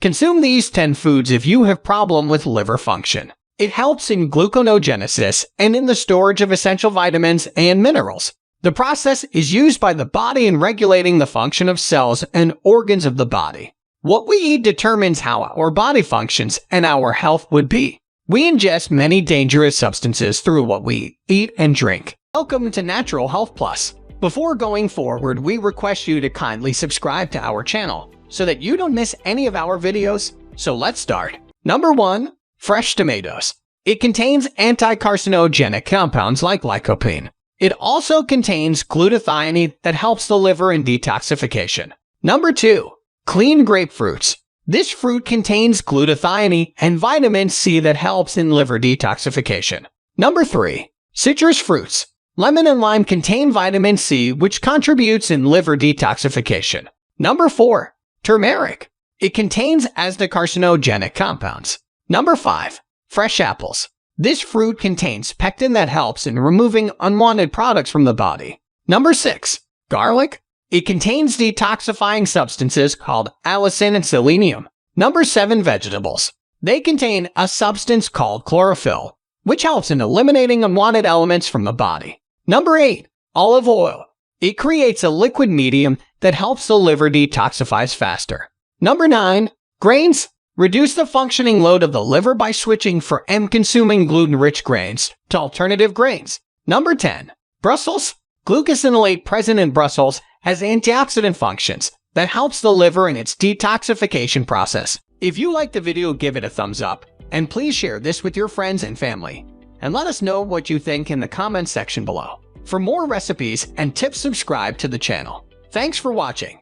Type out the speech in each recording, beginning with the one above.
Consume these 10 foods if you have problem with liver function. It helps in gluconeogenesis and in the storage of essential vitamins and minerals. The process is used by the body in regulating the function of cells and organs of the body. What we eat determines how our body functions and our health would be. We ingest many dangerous substances through what we eat and drink. Welcome to Natural Health Plus. Before going forward, we request you to kindly subscribe to our channel so that you don't miss any of our videos. So let's start. Number 1. Fresh tomatoes. It contains anti-carcinogenic compounds like lycopene. It also contains glutathione that helps the liver in detoxification. Number 2. Clean grapefruits. This fruit contains glutathione and vitamin C that helps in liver detoxification. Number 3. Citrus fruits. Lemon and lime contain vitamin C, which contributes in liver detoxification. Number 4. Turmeric. It contains anti-carcinogenic compounds. Number 5. Fresh apples. This fruit contains pectin that helps in removing unwanted products from the body. Number 6. Garlic. It contains detoxifying substances called allicin and selenium. Number 7. Vegetables. They contain a substance called chlorophyll, which helps in eliminating unwanted elements from the body. Number 8. Olive oil. It creates a liquid medium that helps the liver detoxify faster. Number 9. Grains. Reduce the functioning load of the liver by switching from consuming gluten-rich grains to alternative grains. Number 10. Brussels. Glucosinolate present in Brussels has antioxidant functions that helps the liver in its detoxification process. If you liked the video, give it a thumbs up, and please share this with your friends and family. And let us know what you think in the comments section below. For more recipes and tips, subscribe to the channel. Thanks for watching.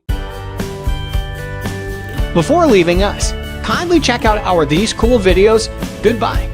Before leaving us, kindly check out our these cool videos. Goodbye.